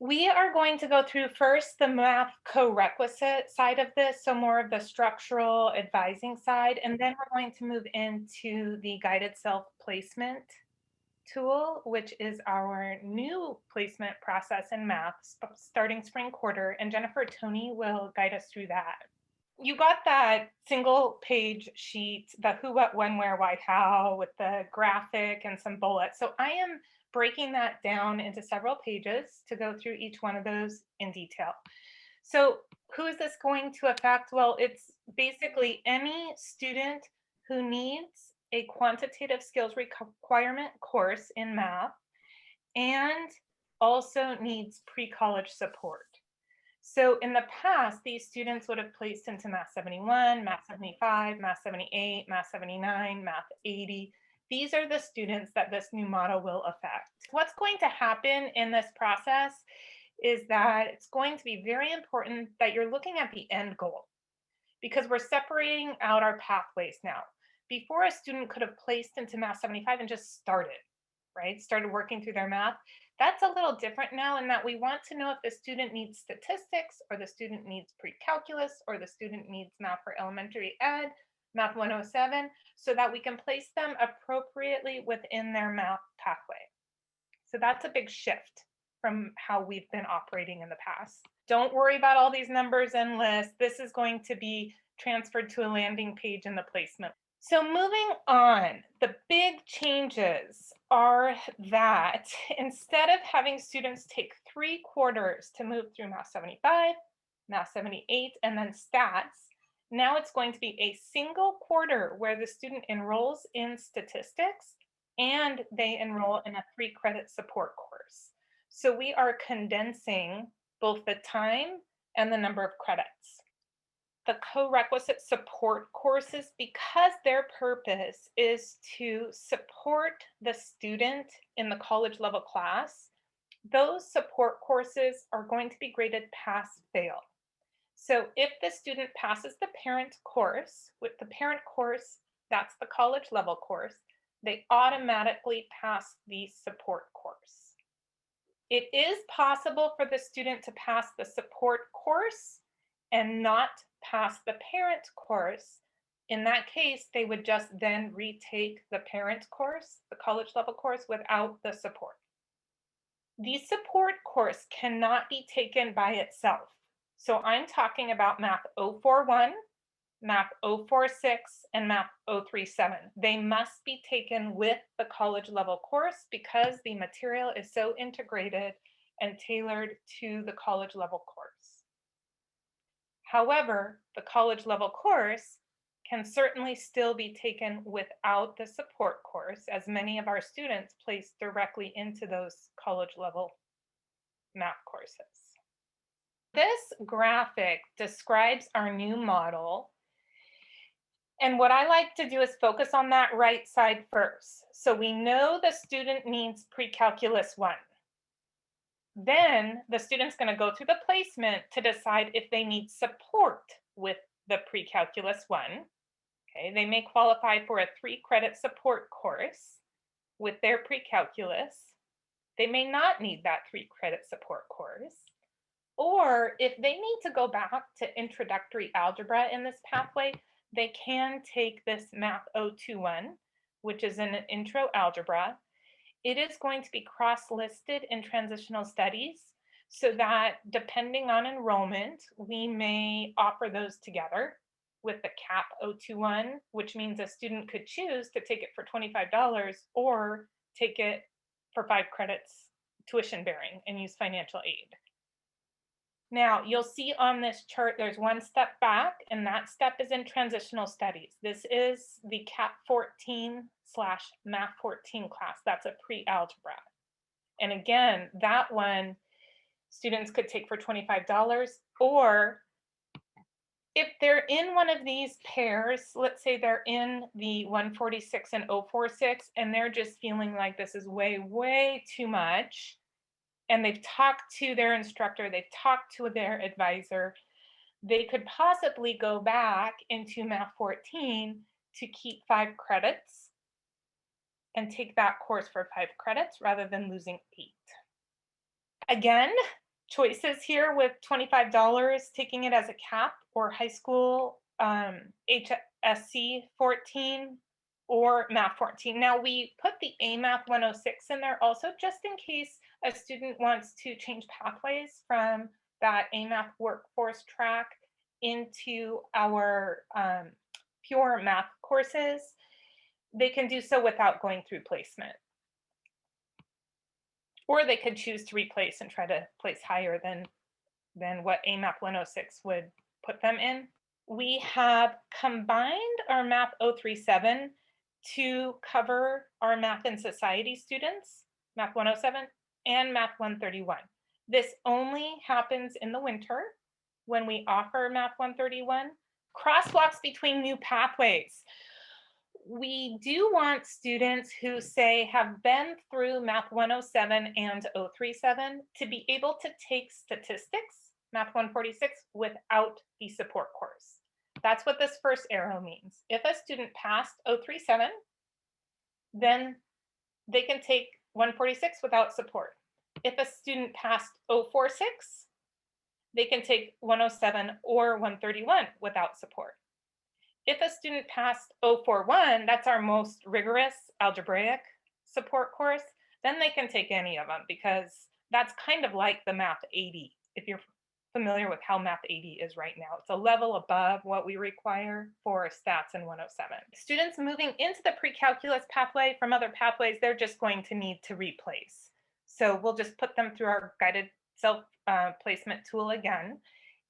We are going to go through first the math co-requisite side of this, so more of the structural advising side, and then we're going to move into the guided self-placement tool, which is our new placement process in math starting spring quarter, and Jennifer Tony will guide us through that. You got that single page sheet, the who, what, when, where, why, how, with the graphic and some bullets. So I am breaking that down into several pages to go through each one of those in detail. So who is this going to affect? Well, it's basically any student who needs a quantitative skills requirement course in math and also needs pre-college support. So in the past, these students would have placed into Math 71, Math 75, Math 78, Math 79, Math 80. These are the students that this new model will affect. What's going to happen in this process is that it's going to be very important that you're looking at the end goal, because we're separating out our pathways now. Before, a student could have placed into Math 75 and just started, right? Started working through their math. That's a little different now in that we want to know if the student needs statistics, or the student needs pre-calculus, or the student needs math for elementary ed, math 107, so that we can place them appropriately within their math pathway. So that's a big shift from how we've been operating in the past. Don't worry about all these numbers and lists. This is going to be transferred to a landing page in the placement. So moving on, the big changes are that instead of having students take 3 quarters to move through Math 75, Math 78, and then stats, now it's going to be a single quarter where the student enrolls in statistics and they enroll in a 3-credit support course. So we are condensing both the time and the number of credits. The co-requisite support courses, because their purpose is to support the student in the college level class, those support courses are going to be graded pass fail. So if the student passes the parent course, with the parent course, that's the college level course, they automatically pass the support course. It is possible for the student to pass the support course and not pass the parent course. In that case, they would just then retake the parent course, the college level course, without the support. The support course cannot be taken by itself. So I'm talking about Math 041, Math 046, and Math 037. They must be taken with the college level course because the material is so integrated and tailored to the college level course. However, the college level course can certainly still be taken without the support course, as many of our students place directly into those college level math courses. This graphic describes our new model. And what I like to do is focus on that right side first. So we know the student needs pre-calculus 1. Then the student's going to go through the placement to decide if they need support with the pre-calculus 1. Okay, they may qualify for a 3-credit support course with their pre-calculus. They may not need that 3-credit support course. Or if they need to go back to introductory algebra in this pathway, they can take this Math 021, which is an intro algebra. It is going to be cross-listed in transitional studies so that depending on enrollment, we may offer those together with the CAP 021, which means a student could choose to take it for $25 or take it for 5 credits tuition bearing and use financial aid. Now, you'll see on this chart, there's one step back, and that step is in transitional studies. This is the CAP 14/Math 14 class. That's a pre-algebra. And again, that one students could take for $25, or if they're in one of these pairs, let's say they're in the 146 and 046, and they're just feeling like this is way, way too much, and they've talked to their instructor, they've talked to their advisor, they could possibly go back into Math 14 to keep 5 credits and take that course for 5 credits rather than losing 8. Again, choices here with $25, taking it as a cap, or high school HSC 14 or Math 14. Now we put the AMath 106 in there also just in case a student wants to change pathways from that AMath workforce track into our pure math courses. They can do so without going through placement. Or they could choose to replace and try to place higher than what AMath 106 would put them in. We have combined our Math 037 to cover our Math and Society students, Math 107 and Math 131. This only happens in the winter when we offer Math 131. Crosswalks between new pathways. We do want students who say have been through Math 107 and 037 to be able to take statistics, Math 146, without the support course. That's what this first arrow means. If a student passed 037, then they can take 146 without support. If a student passed 046, they can take 107 or 131 without support. If a student passed 041, that's our most rigorous algebraic support course, then they can take any of them because that's kind of like the Math 80, if you're familiar with how Math 80 is right now. It's a level above what we require for stats in 107. Students moving into the pre-calculus pathway from other pathways, they're just going to need to replace. So we'll just put them through our guided self-placement tool again.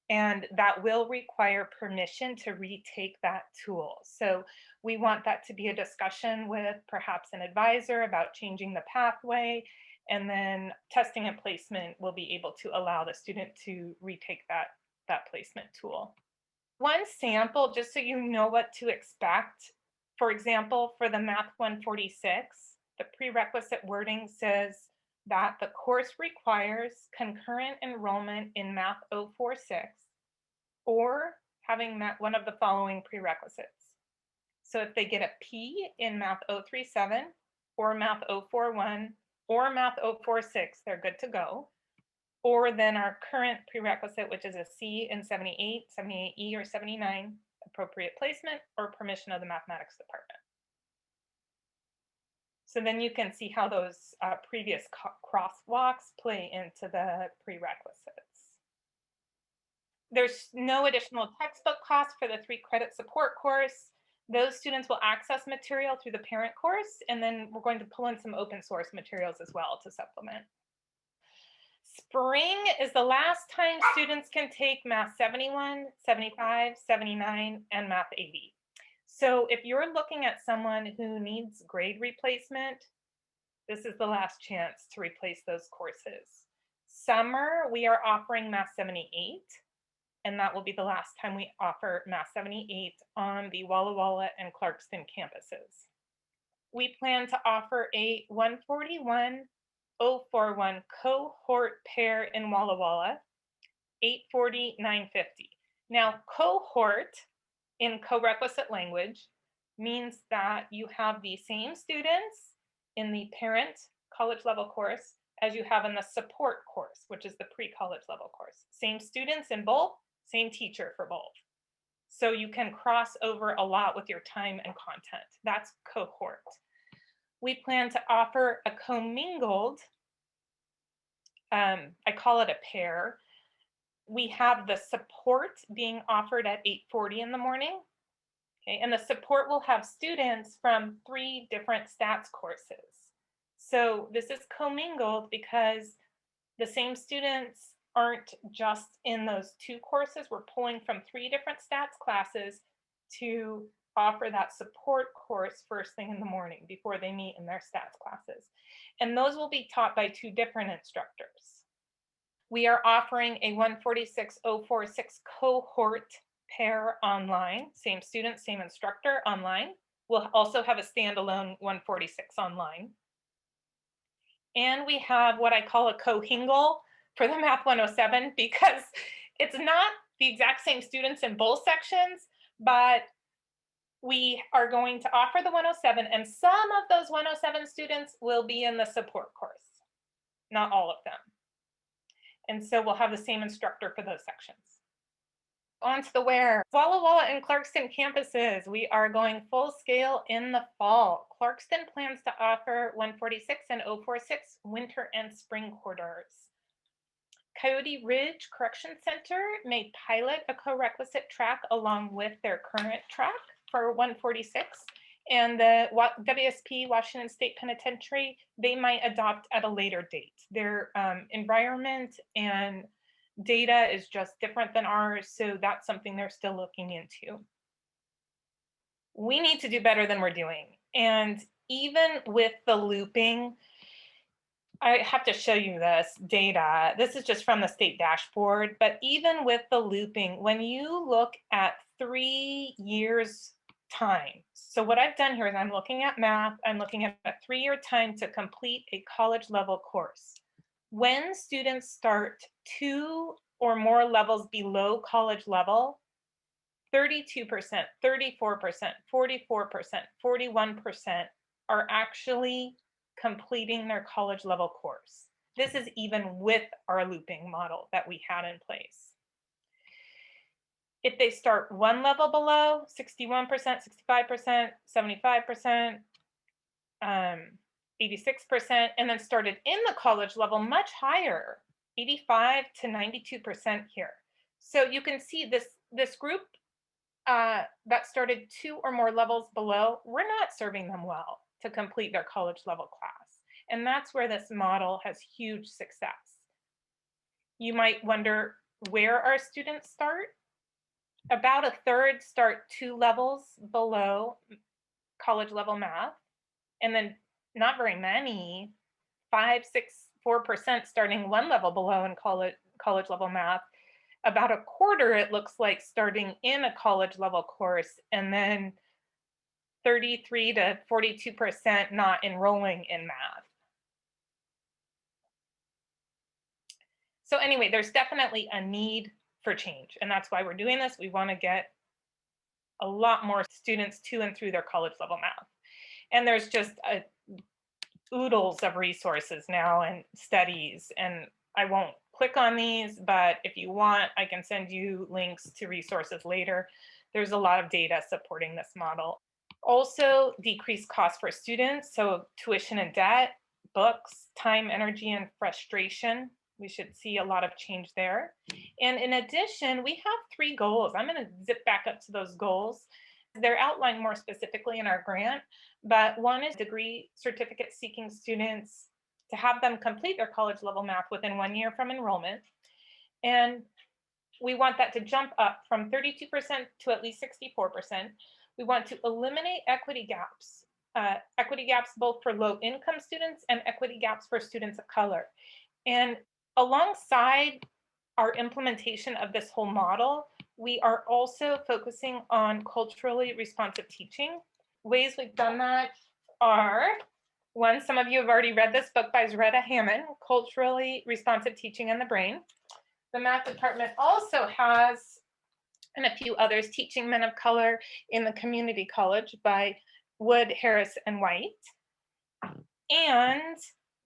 And that will require permission to retake that tool. So we want that to be a discussion with perhaps an advisor about changing the pathway, and then testing and placement will be able to allow the student to retake that placement tool. One sample, just so you know what to expect. For example, for the Math 146, the prerequisite wording says that the course requires concurrent enrollment in Math 046 or having met one of the following prerequisites. So if they get a P in Math 037 or Math 041 or Math 046, they're good to go. Or then our current prerequisite, which is a C in 78, 78E, or 79, appropriate placement or permission of the mathematics department. So then you can see how those previous crosswalks play into the prerequisites. There's no additional textbook cost for the 3-credit support course. Those students will access material through the parent course, and then we're going to pull in some open source materials as well to supplement. Spring is the last time students can take Math 71, 75, 79, and Math 80. So if you're looking at someone who needs grade replacement, this is the last chance to replace those courses. Summer, we are offering Math 78, and that will be the last time we offer Math 78 on the Walla Walla and Clarkston campuses. We plan to offer a 141-041 cohort pair in Walla Walla, 840-950. Now, cohort in co-requisite language means that you have the same students in the parent college level course as you have in the support course, which is the pre-college level course. Same students in both, same teacher for both. So you can cross over a lot with your time and content. That's cohort. We plan to offer a commingled, I call it a pair. We have the support being offered at 8:40 in the morning. Okay, and the support will have students from 3 different stats courses. So this is commingled because the same students aren't just in those 2 courses. We're pulling from 3 different stats classes to offer that support course first thing in the morning before they meet in their stats classes. And those will be taught by 2 different instructors. We are offering a 146-046 cohort pair online, same student, same instructor online. We'll also have a standalone 146 online. And we have what I call a co-hingle for the Math 107 because it's not the exact same students in both sections, but we are going to offer the 107, and some of those 107 students will be in the support course, not all of them. And so we'll have the same instructor for those sections. On to the where. Walla Walla and Clarkston campuses. We are going full scale in the fall. Clarkston plans to offer 146 and 046 winter and spring quarters. Coyote Ridge Correction Center may pilot a co-requisite track along with their current track for 146. And the WSP, Washington State Penitentiary, they might adopt at a later date. Their environment and data is just different than ours, so that's something they're still looking into. We need to do better than we're doing. And even with the looping, I have to show you this data. This is just from the state dashboard, but even with the looping, when you look at 3 years time, so what I've done here is I'm looking at math, I'm looking at a 3-year time to complete a college level course. When students start 2 or more levels below college level, 32%, 34%, 44%, 41% are actually completing their college level course. This is even with our looping model that we had in place. If they start 1 level below, 61%, 65%, 75%, 86%, and then started in the college level much higher, 85 to 92% here. So you can see this group that started 2 or more levels below, we're not serving them well to complete their college level class. And that's where this model has huge success. You might wonder where our students start. About a third start 2 levels below college level math, and then not very many, 5, 6, 4% starting 1 level below in college level math. About a quarter, it looks like, starting in a college level course, and then 33 to 42% not enrolling in math. So anyway, there's definitely a need for change, and that's why we're doing this. We want to get a lot more students to and through their college level math. And there's just oodles of resources now and studies, and I won't click on these, but if you want, I can send you links to resources later. There's a lot of data supporting this model. Also, decreased costs for students, so tuition and debt, books, time, energy, and frustration. We should see a lot of change there. And in addition, we have 3 goals. I'm going to zip back up to those goals. They're outlined more specifically in our grant, but one is degree certificate seeking students, to have them complete their college level math within 1 year from enrollment. And we want that to jump up from 32% to at least 64%. We want to eliminate equity gaps both for low income students and equity gaps for students of color. And alongside our implementation of this whole model, we are also focusing on culturally responsive teaching. Ways we've done that are, one, some of you have already read this book by Zaretta Hammond, Culturally Responsive Teaching in the Brain. The math department also has, and a few others, Teaching Men of Color in the Community College by Wood, Harris, and White. And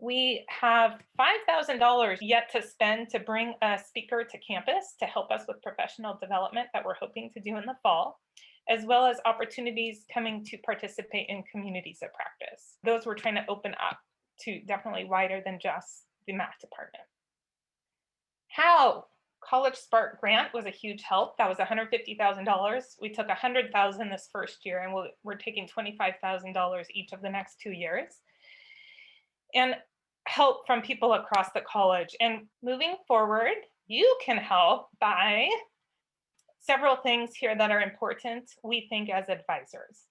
we have $5,000 yet to spend to bring a speaker to campus to help us with professional development that we're hoping to do in the fall, as well as opportunities coming to participate in communities of practice. Those we're trying to open up to definitely wider than just the math department. How? College Spark grant was a huge help. That was $150,000. We took $100,000 this first year, and we're taking $25,000 each of the next 2 years. And help from people across the college. And moving forward, you can help by several things here that are important, we think, as advisors.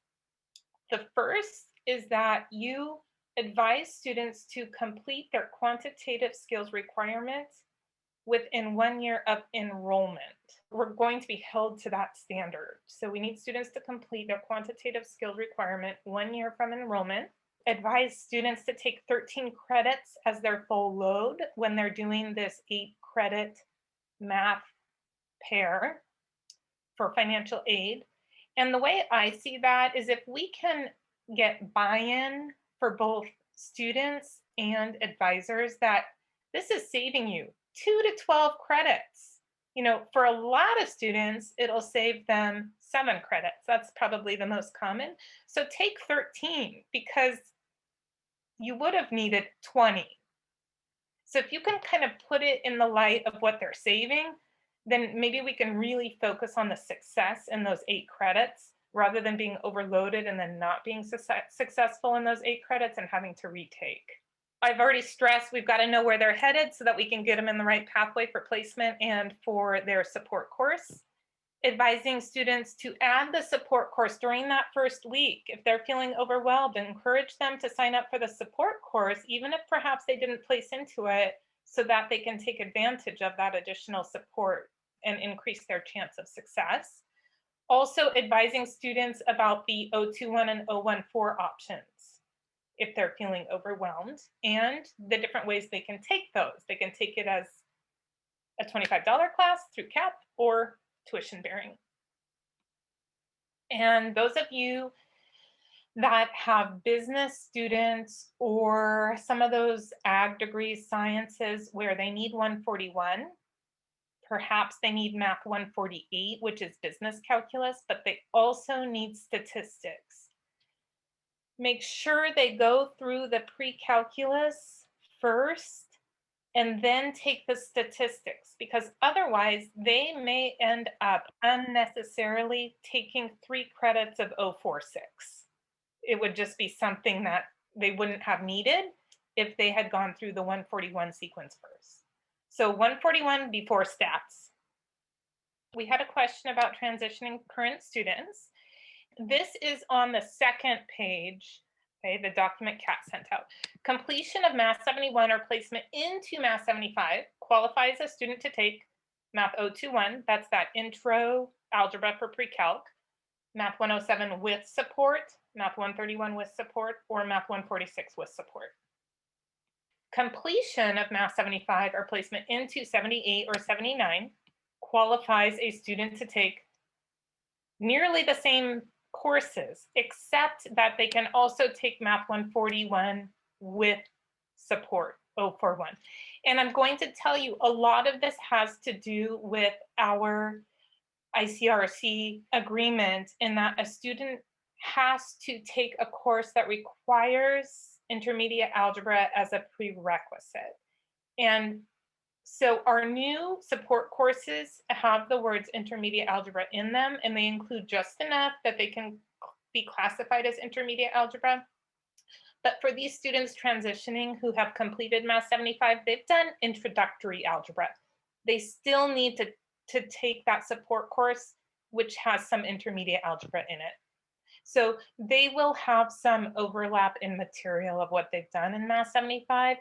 The first is that you advise students to complete their quantitative skills requirements within 1 year of enrollment. We're going to be held to that standard. So we need students to complete their quantitative skills requirement 1 year from enrollment. Advise students to take 13 credits as their full load when they're doing this 8-credit math pair for financial aid. And the way I see that is if we can get buy-in for both students and advisors that this is saving you 2 to 12 credits. For a lot of students, it'll save them 7 credits. That's probably the most common. So take 13 because you would have needed 20. So if you can kind of put it in the light of what they're saving, then maybe we can really focus on the success in those 8 credits rather than being overloaded and then not being successful in those 8 credits and having to retake. I've already stressed we've got to know where they're headed so that we can get them in the right pathway for placement and for their support course. Advising students to add the support course during that first week. If they're feeling overwhelmed, encourage them to sign up for the support course, even if perhaps they didn't place into it, so that they can take advantage of that additional support and increase their chance of success. Also advising students about the 021 and 014 options if they're feeling overwhelmed and the different ways they can take those. They can take it as a $25 class through CAP or tuition bearing. And those of you that have business students or some of those ag degrees, sciences, where they need 141, perhaps they need Math 148, which is business calculus, but they also need statistics. Make sure they go through the pre-calculus first and then take the statistics, because otherwise they may end up unnecessarily taking 3 credits of 046. It would just be something that they wouldn't have needed if they had gone through the 141 sequence first. So 141 before stats. We had a question about transitioning current students. This is on the second page, okay, the document Kat sent out. Completion of Math 71 or placement into Math 75 qualifies a student to take Math 021, that's that intro algebra for pre-calc, Math 107 with support, Math 131 with support, or Math 146 with support. Completion of Math 75 or placement into 78 or 79 qualifies a student to take nearly the same courses, except that they can also take Math 141 with support, 041. And I'm going to tell you, a lot of this has to do with our ICRC agreement, in that a student has to take a course that requires intermediate algebra as a prerequisite. And so our new support courses have the words intermediate algebra in them, and they include just enough that they can be classified as intermediate algebra. But for these students transitioning who have completed Math 75, they've done introductory algebra. They still need to take that support course, which has some intermediate algebra in it. So they will have some overlap in material of what they've done in Math 75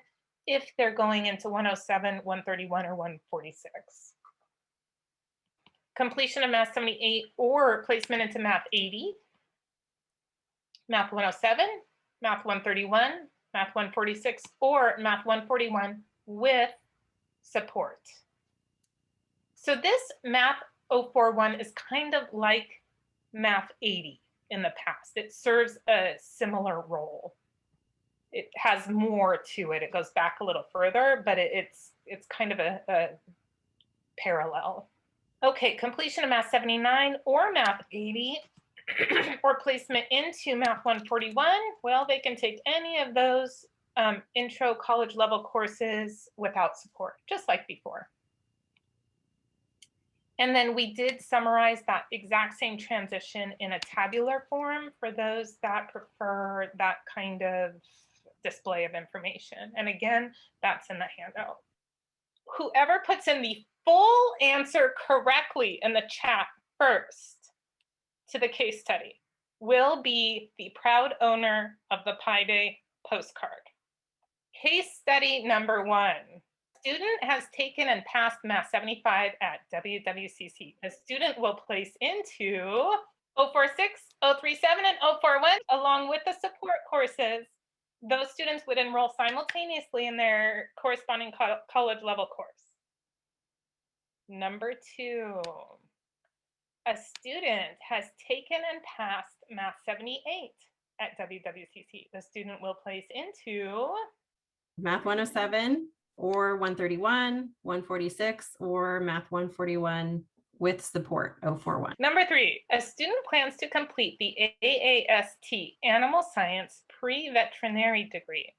if they're going into 107, 131, or 146. Completion of Math 78 or placement into Math 80, Math 107, Math 131, Math 146, or Math 141 with support. So this Math 041 is kind of like Math 80 in the past. It serves a similar role. It has more to it. It goes back a little further, but it's kind of a parallel. Okay, completion of Math 79 or Math 80 or placement into Math 141, well, they can take any of those intro college level courses without support, just like before. And then we did summarize that exact same transition in a tabular form for those that prefer that kind of display of information. And again, that's in the handout. Whoever puts in the full answer correctly in the chat first to the case study will be the proud owner of the Pi Day postcard. Case study number 1. Student has taken and passed Math 75 at WWCC. The student will place into 046, 037, and 041 along with the support courses. Those students would enroll simultaneously in their corresponding college level course. Number 2, a student has taken and passed Math 78 at WWCC. The student will place into Math 107, or 131, 146, or Math 141 with support 041. Number 3, a student plans to complete the AAST Animal Science Pre-Veterinary degree.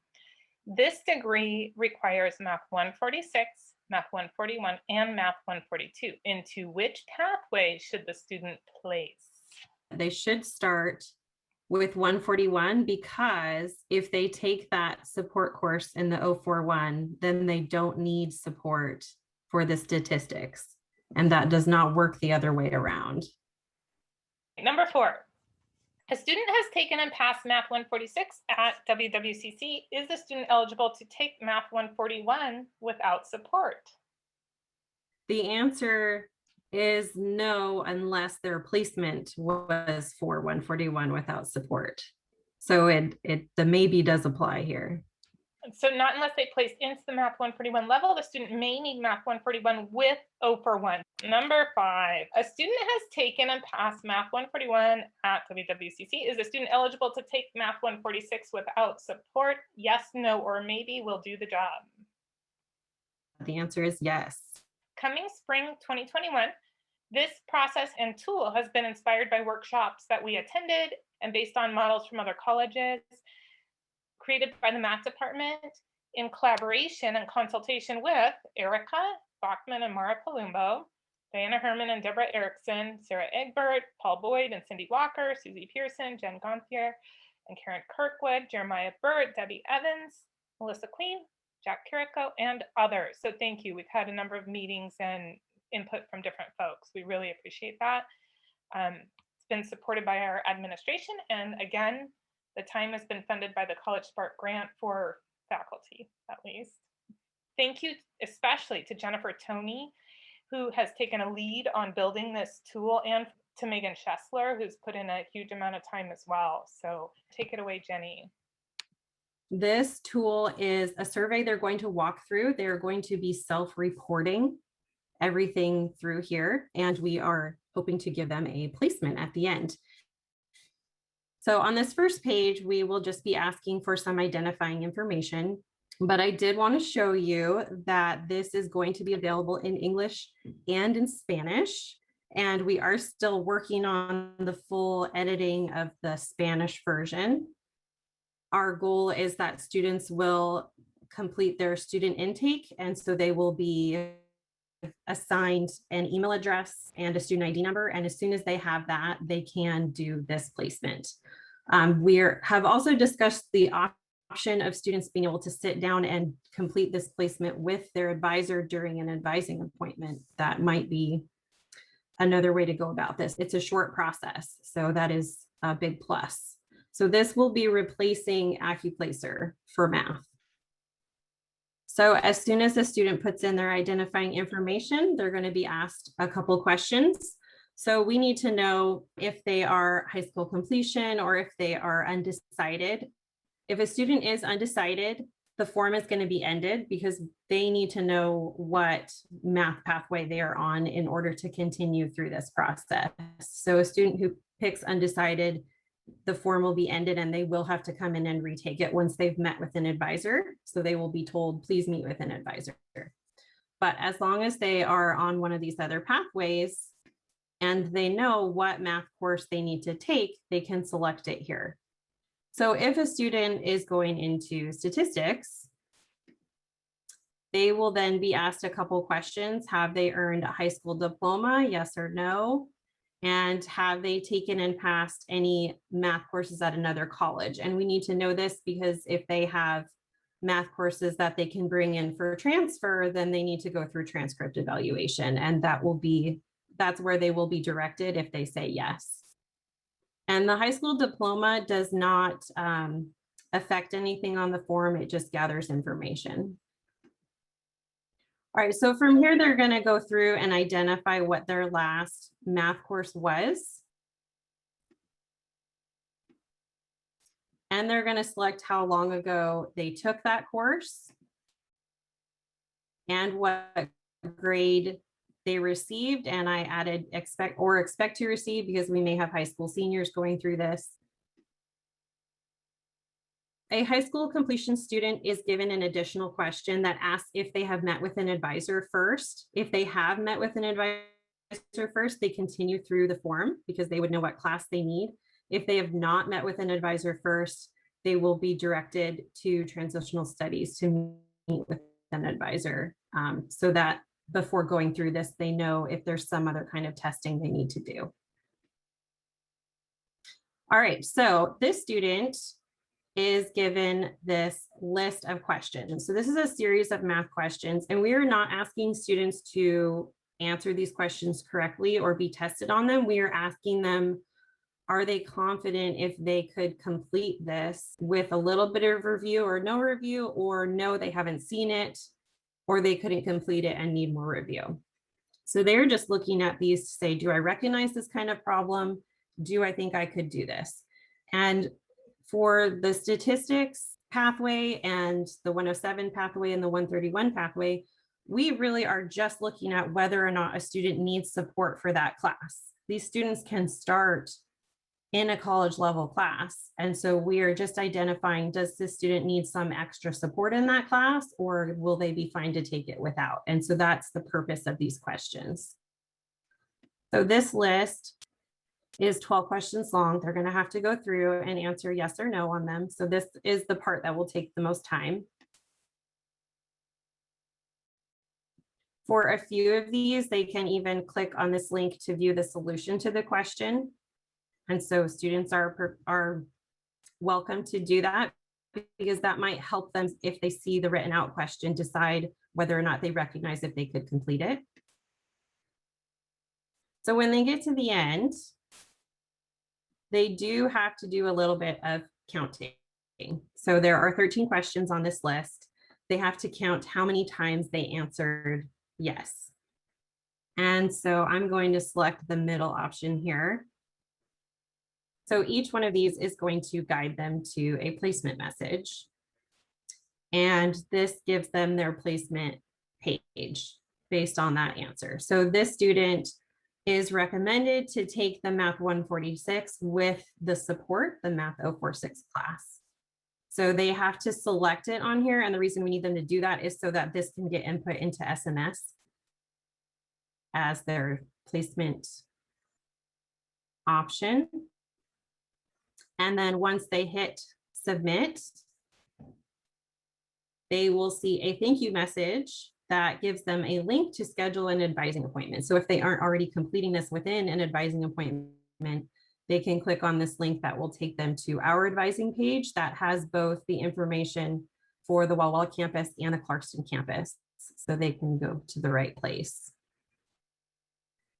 This degree requires Math 146, Math 141, and Math 142. Into which pathway should the student place? They should start with 141 because if they take that support course in the 041, then they don't need support for the statistics. And that does not work the other way around. Number 4, a student has taken and passed Math 146 at WWCC. Is the student eligible to take Math 141 without support? The answer is no, unless their placement was for 141 without support. So the maybe does apply here. So not unless they place into the Math 141 level, the student may need Math 141 with 041. Number 5, a student has taken and passed Math 141 at WWCC. Is the student eligible to take Math 146 without support? Yes, no, or maybe will do the job. The answer is yes. Coming spring 2021, this process and tool has been inspired by workshops that we attended and based on models from other colleges, created by the math department in collaboration and consultation with Erica Bachman and Mara Palumbo, Diana Herman and Deborah Erickson, Sarah Egbert, Paul Boyd and Cindy Walker, Susie Pearson, Jen Gonthier, and Karen Kirkwood, Jeremiah Burt, Debbie Evans, Melissa Queen, Jack Carrico, and others. So thank you. We've had a number of meetings and input from different folks. We really appreciate that. It's been supported by our administration. And again, the time has been funded by the College Spark grant for faculty, at least. Thank you especially to Jennifer Toney, who has taken a lead on building this tool, and to Megan Schessler, who's put in a huge amount of time as well. So take it away, Jenny. This tool is a survey they're going to walk through. They're going to be self-reporting everything through here, and we are hoping to give them a placement at the end. So on this first page, we will just be asking for some identifying information, but I did want to show you that this is going to be available in English and in Spanish, and we are still working on the full editing of the Spanish version. Our goal is that students will complete their student intake, and so they will be assigned an email address and a student ID number. And as soon as they have that, they can do this placement. We have also discussed the option of students being able to sit down and complete this placement with their advisor during an advising appointment. That might be another way to go about this. It's a short process, so that is a big plus. So this will be replacing AccuPlacer for math. So as soon as the student puts in their identifying information, they're going to be asked a couple questions. So we need to know if they are high school completion or if they are undecided. If a student is undecided, the form is going to be ended because they need to know what math pathway they are on in order to continue through this process. So a student who picks undecided, the form will be ended and they will have to come in and retake it once they've met with an advisor. So they will be told, please meet with an advisor. But as long as they are on one of these other pathways and they know what math course they need to take, they can select it here. So if a student is going into statistics, they will then be asked a couple questions. Have they earned a high school diploma? Yes or no? And have they taken and passed any math courses at another college? And we need to know this because if they have math courses that they can bring in for transfer, then they need to go through transcript evaluation. And that's where they will be directed if they say yes. And the high school diploma does not affect anything on the form. It just gathers information. All right, so from here, they're going to go through and identify what their last math course was. And they're going to select how long ago they took that course and what grade they received. And I added expect to receive because we may have high school seniors going through this. a high school completion student is given an additional question that asks if they have met with an advisor first. If they have met with an advisor first, they continue through the form because they would know what class they need. If they have not met with an advisor first, they will be directed to transitional studies to meet with an advisor, so that before going through this, they know if there's some other kind of testing they need to do. All right, so this student is given this list of questions. So this is a series of math questions, and we are not asking students to answer these questions correctly or be tested on them. We are asking them, are they confident if they could complete this with a little bit of review or no review, or no, they haven't seen it, or they couldn't complete it and need more review. So they're just looking at these to say, do I recognize this kind of problem? Do I think I could do this? And for the statistics pathway and the 107 pathway and the 131 pathway, we really are just looking at whether or not a student needs support for that class. These students can start in a college level class. And so we are just identifying, does this student need some extra support in that class, or will they be fine to take it without? And so that's the purpose of these questions. So this list is 12 questions long. They're going to have to go through and answer yes or no on them. So this is the part that will take the most time. For a few of these, they can even click on this link to view the solution to the question. And so students are welcome to do that, because that might help them, if they see the written out question, decide whether or not they recognize if they could complete it. So when they get to the end, they do have to do a little bit of counting. So there are 13 questions on this list. They have to count how many times they answered yes. And so I'm going to select the middle option here. So each one of these is going to guide them to a placement message. And this gives them their placement page based on that answer. So this student is recommended to take the Math 146 with the support, the Math 046 class. So they have to select it on here. And the reason we need them to do that is so that this can get input into SMS as their placement option. And then once they hit submit, they will see a thank you message that gives them a link to schedule an advising appointment. So if they aren't already completing this within an advising appointment, they can click on this link that will take them to our advising page that has both the information for the Walla Walla campus and the Clarkston campus, so they can go to the right place.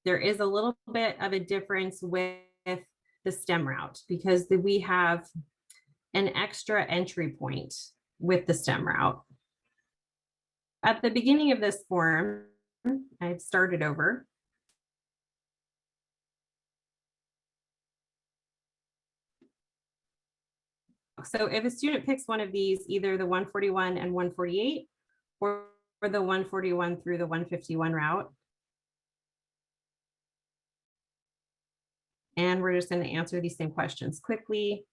There is a little bit of a difference with the STEM route, because we have an extra entry point with the STEM route. At the beginning of this form, I started over. So if a student picks one of these, either the 141 and 148, or the 141 through the 151 route, and we're just going to answer these same questions quickly.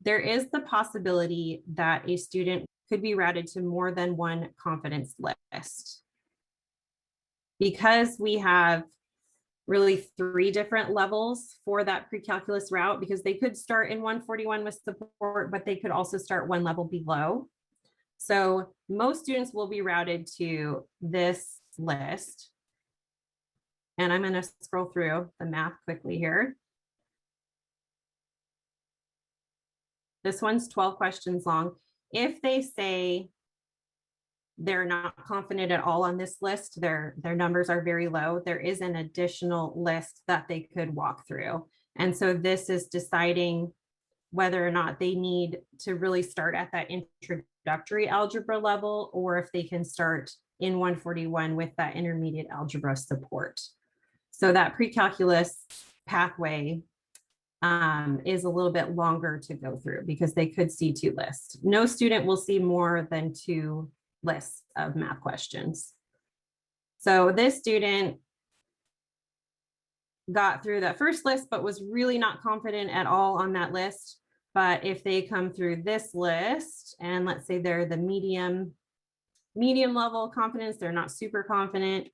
There is the possibility that a student could be routed to more than one confidence list. Because we have really 3 different levels for that pre-calculus route, because they could start in 141 with support, but they could also start one level below. So most students will be routed to this list. And I'm going to scroll through the math quickly here. This one's 12 questions long. If they say they're not confident at all on this list, their numbers are very low, there is an additional list that they could walk through. And so this is deciding whether or not they need to really start at that introductory algebra level, or if they can start in 141 with that intermediate algebra support. So that pre-calculus pathway is a little bit longer to go through, because they could see 2 lists. No student will see more than 2 lists of math questions. So this student got through that first list, but was really not confident at all on that list. But if they come through this list, and let's say they're the medium level confidence, they're not super confident,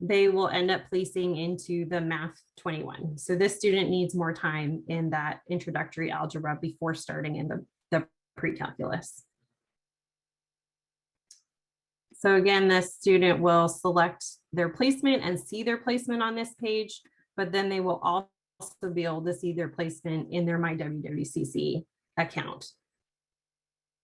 they will end up placing into the Math 21. So this student needs more time in that introductory algebra before starting in the pre-calculus. So again, this student will select their placement and see their placement on this page, but then they will also be able to see their placement in their My WWCC account.